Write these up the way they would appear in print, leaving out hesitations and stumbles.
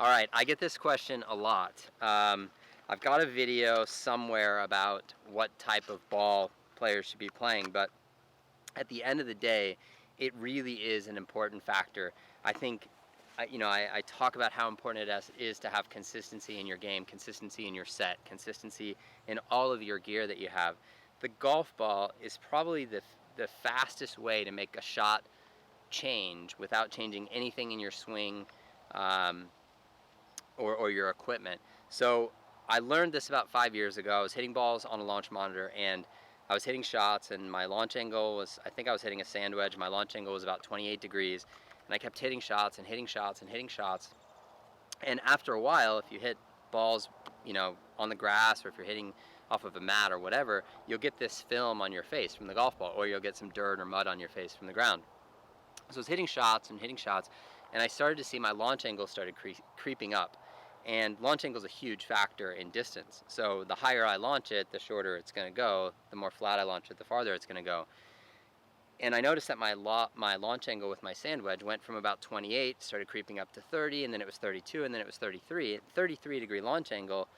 All right, I get this question a lot. I've got a video somewhere about what type of ball players should be playing, but at the end of the day, it really is an important factor. I think, I talk about how important is to have consistency in your game, consistency in your set, consistency in all of your gear that you have. The golf ball is probably the fastest way to make a shot change without changing anything in your swing. Um, or your equipment. So I learned this about 5 years ago. I was hitting balls on a launch monitor and I was hitting shots, and my launch angle was, I think I was hitting a sand wedge. My launch angle was about 28 degrees, and I kept hitting shots and hitting shots and hitting shots. And after a while, if you hit balls, on the grass, or if you're hitting off of a mat or whatever, you'll get this film on your face from the golf ball, or you'll get some dirt or mud on your face from the ground. So I was hitting shots and hitting shots, and I started to see my launch angle started creeping up. And launch angle is a huge factor in distance. So the higher I launch it, the shorter it's going to go. The more flat I launch it, the farther it's going to go. And I noticed that my launch angle with my sand wedge went from about 28, started creeping up to 30, and then it was 32, and then it was 33. 33-degree launch angle,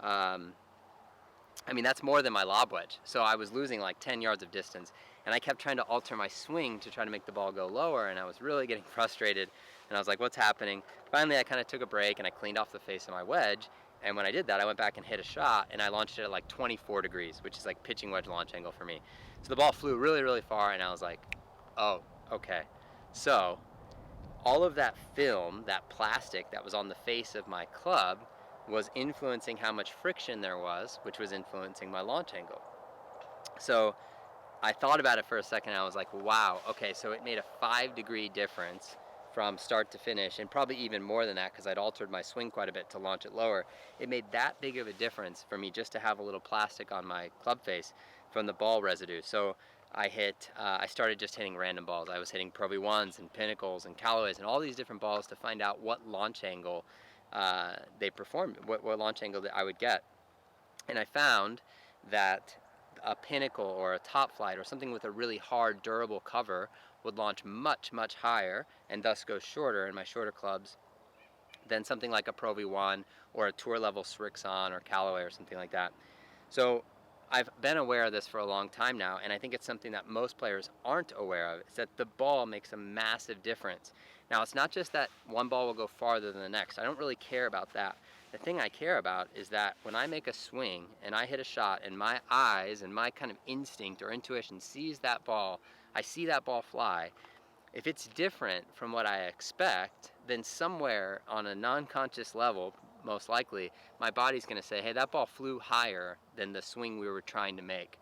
that's more than my lob wedge. So I was losing like 10 yards of distance. And I kept trying to alter my swing to try to make the ball go lower, and I was really getting frustrated. And I was like, what's happening? Finally, I kind of took a break, and I cleaned off the face of my wedge. And when I did that, I went back and hit a shot, and I launched it at like 24 degrees, which is like pitching wedge launch angle for me. So the ball flew really, really far, and I was like, oh, okay. So all of that film, that plastic that was on the face of my club, was influencing how much friction there was, which was influencing my launch angle. So I thought about it for a second, and I was like, wow, okay, so it made a 5-degree difference from start to finish, and probably even more than that because I'd altered my swing quite a bit to launch it lower. It made that big of a difference for me just to have a little plastic on my club face from the ball residue. So I started just hitting random balls. I was hitting Pro V1s and Pinnacles and Callaways and all these different balls to find out what launch angle they performed, what launch angle that I would get. And I found that a Pinnacle or a Top Flight or something with a really hard, durable cover would launch much, much higher and thus go shorter in my shorter clubs than something like a Pro V1 or a tour level Srixon or Callaway or something like that. So I've been aware of this for a long time now, and I think it's something that most players aren't aware of. It's that the ball makes a massive difference. Now, it's not just that one ball will go farther than the next. I don't really care about that. The thing I care about is that when I make a swing and I hit a shot and my eyes and my kind of instinct or intuition sees that ball, I see that ball fly. If it's different from what I expect, then somewhere on a non-conscious level, most likely, my body's going to say, hey, that ball flew higher than the swing we were trying to make.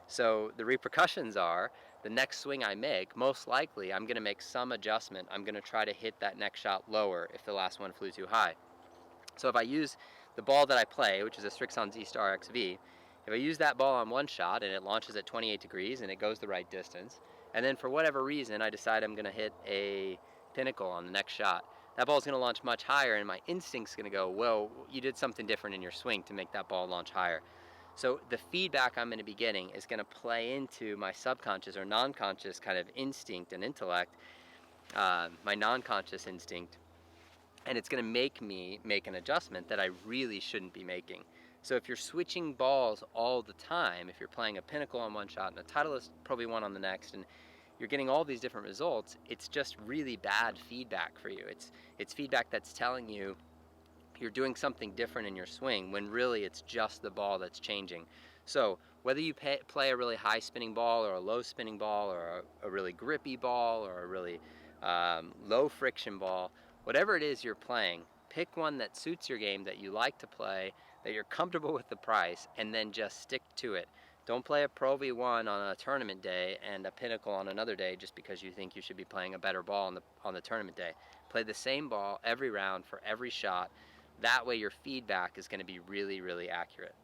So the repercussions are, the next swing I make, most likely I'm going to make some adjustment. I'm going to try to hit that next shot lower if the last one flew too high. So if I use the ball that I play, which is a Srixon Z-Star XV, if I use that ball on one shot and it launches at 28 degrees and it goes the right distance, and then for whatever reason I decide I'm going to hit a Pinnacle on the next shot, that ball's going to launch much higher, and my instinct's going to go, well, you did something different in your swing to make that ball launch higher. So the feedback I'm going to be getting is going to play into my subconscious or non-conscious kind of instinct and intellect, my non-conscious instinct, and it's going to make me make an adjustment that I really shouldn't be making. So if you're switching balls all the time, if you're playing a Pinnacle on one shot and a Titleist Pro V1 on the next, and you're getting all these different results, it's just really bad feedback for you. It's feedback that's telling you you're doing something different in your swing when really it's just the ball that's changing. So whether you play a really high spinning ball or a low spinning ball or a really grippy ball or a really low friction ball, whatever it is you're playing, pick one that suits your game, that you like to play, that you're comfortable with the price, and then just stick to it. Don't play a Pro V1 on a tournament day and a Pinnacle on another day just because you think you should be playing a better ball on the tournament day. Play the same ball every round for every shot. That way your feedback is going to be really, really accurate.